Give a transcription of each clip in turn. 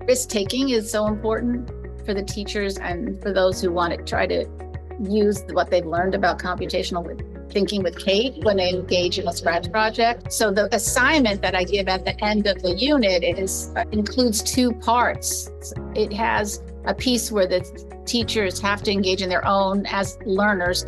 Risk-taking is so important for the teachers and for those who want to try to use what they've learned about computational thinking with Kate when they engage in a Scratch project. So the assignment that I give at the end of the unit includes two parts. It has a piece where the teachers have to engage in their own, as learners,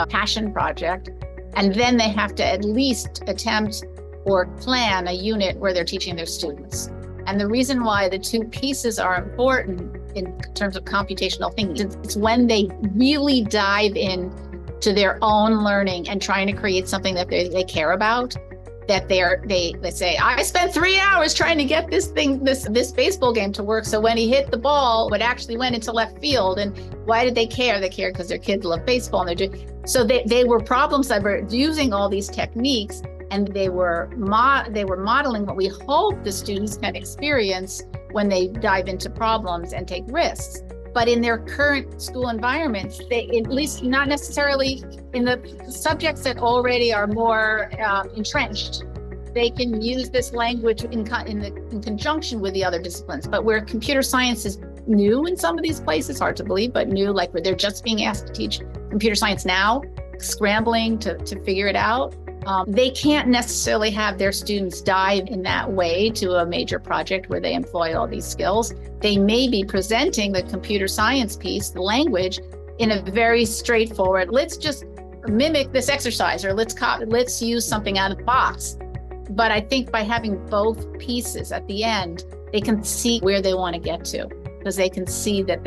passion project. And then they have to at least attempt or plan a unit where they're teaching their students. And the reason why the two pieces are important in terms of computational thinking, it's when they really dive in to their own learning and trying to create something that they care about, that they say, I spent 3 hours trying to get this baseball game to work. So when he hit the ball, it actually went into left field. And why did they care? They cared because their kids love baseball. And so they were problems that were using all these techniques, and they were modeling what we hope the students can experience when they dive into problems and take risks. But in their current school environments, they, at least not necessarily in the subjects that already are more entrenched, they can use this language in conjunction with the other disciplines. But where computer science is new in some of these places, hard to believe, but new, like where they're just being asked to teach computer science now, scrambling to figure it out. They can't necessarily have their students dive in that way to a major project where they employ all these skills. They may be presenting the computer science piece, the language, in a very straightforward, let's just mimic this exercise, or let's use something out of the box. But I think by having both pieces at the end, they can see where they want to get to, because they can see that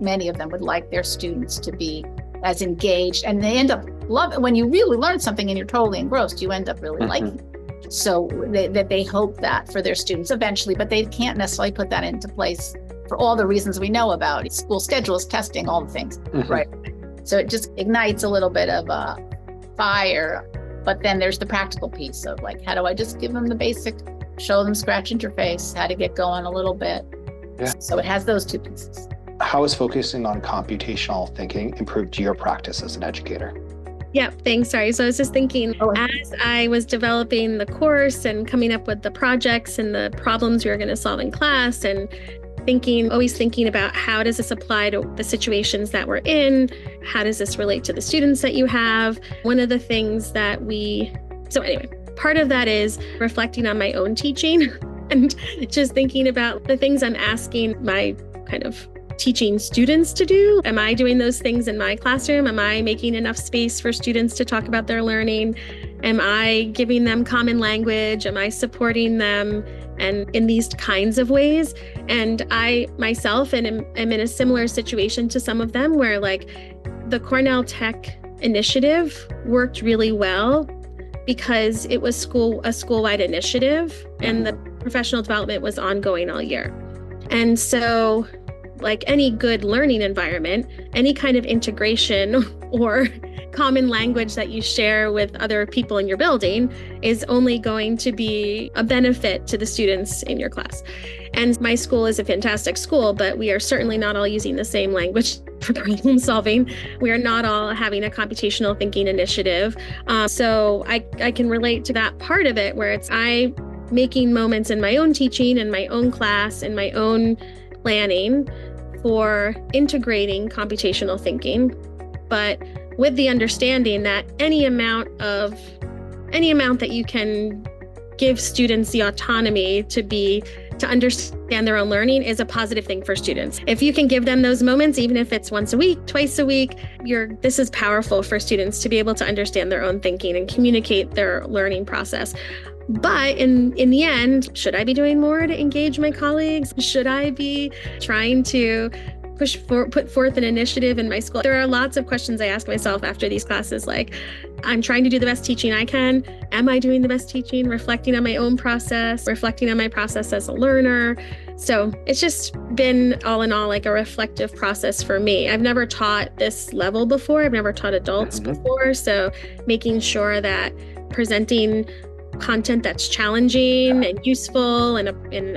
many of them would like their students to be as engaged, and they end up loving. When you really learn something and you're totally engrossed, you end up really liking it. So they hope that for their students eventually, but they can't necessarily put that into place for all the reasons we know about it. School schedules, testing, all the things, right? So it just ignites a little bit of a fire, but then there's the practical piece of like, how do I just give them the basic, show them Scratch interface, how to get going a little bit. Yeah. So it has those two pieces. How has focusing on computational thinking improved your practice as an educator? Yeah, thanks. Sorry. So I was just thinking, as I was developing the course and coming up with the projects and the problems we were going to solve in class, and always thinking about how does this apply to the situations that we're in? How does this relate to the students that you have? One of the things part of that is reflecting on my own teaching and just thinking about the things I'm asking my kind of teaching students to do. Am I doing those things in my classroom? Am I making enough space for students to talk about their learning? Am I giving them common language? Am I supporting them? And in these kinds of ways. And I myself am in a similar situation to some of them, where like the Cornell Tech initiative worked really well because it was a school-wide initiative, and the professional development was ongoing all year. And so, like any good learning environment, any kind of integration or common language that you share with other people in your building is only going to be a benefit to the students in your class. And my school is a fantastic school, but we are certainly not all using the same language for problem solving. We are not all having a computational thinking initiative. So I can relate to that part of it, where I making moments in my own teaching, in my own class, in my own planning for integrating computational thinking, but with the understanding that any amount that you can give students the autonomy to understand their own learning is a positive thing for students. If you can give them those moments, even if it's once a week, twice a week, this is powerful for students to be able to understand their own thinking and communicate their learning process. But in the end, should I be doing more to engage my colleagues? Should I be trying to put forth an initiative in my school? There are lots of questions I ask myself after these classes, like, I'm trying to do the best teaching I can. Am I doing the best teaching? Reflecting on my own process, reflecting on my process as a learner. So it's just been all in all like a reflective process for me. I've never taught this level before. I've never taught adults before. So making sure that presenting content that's challenging and useful and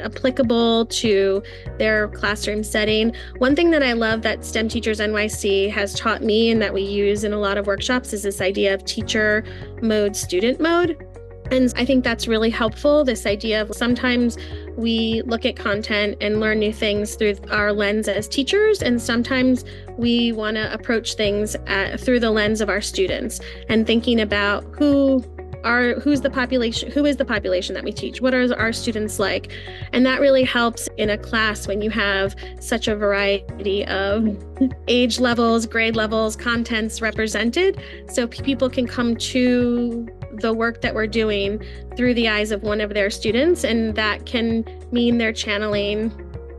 applicable to their classroom setting. One thing that I love that STEM Teachers NYC has taught me and that we use in a lot of workshops is this idea of teacher mode, student mode. And I think that's really helpful. This idea of sometimes we look at content and learn new things through our lens as teachers, and sometimes we want to approach things through the lens of our students and thinking about who is the population that we teach? What are our students like? And that really helps in a class when you have such a variety of age levels, grade levels, contents represented. So people can come to the work that we're doing through the eyes of one of their students, and that can mean they're channeling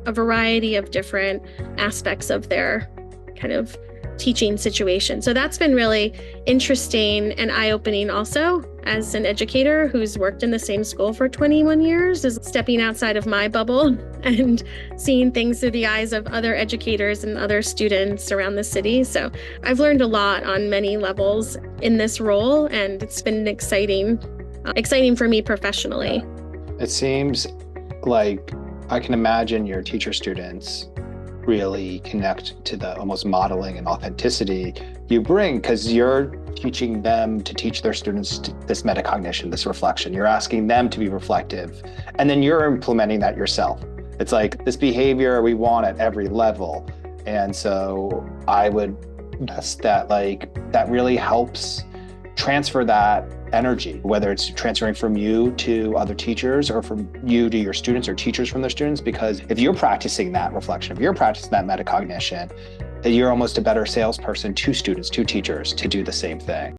a variety of different aspects of their kind of teaching situation. So that's been really interesting and eye-opening also as an educator who's worked in the same school for 21 years, is stepping outside of my bubble and seeing things through the eyes of other educators and other students around the city. So I've learned a lot on many levels in this role, and it's been exciting for me professionally. It seems like I can imagine your teacher students really connect to the almost modeling and authenticity you bring, because you're teaching them to teach their students this metacognition, this reflection. You're asking them to be reflective, and then you're implementing that yourself. It's like this behavior we want at every level. And so I would guess that that really helps transfer that energy, whether it's transferring from you to other teachers or from you to your students or teachers from their students. Because if you're practicing that reflection, if you're practicing that metacognition, you're almost a better salesperson to students, to teachers, to do the same thing.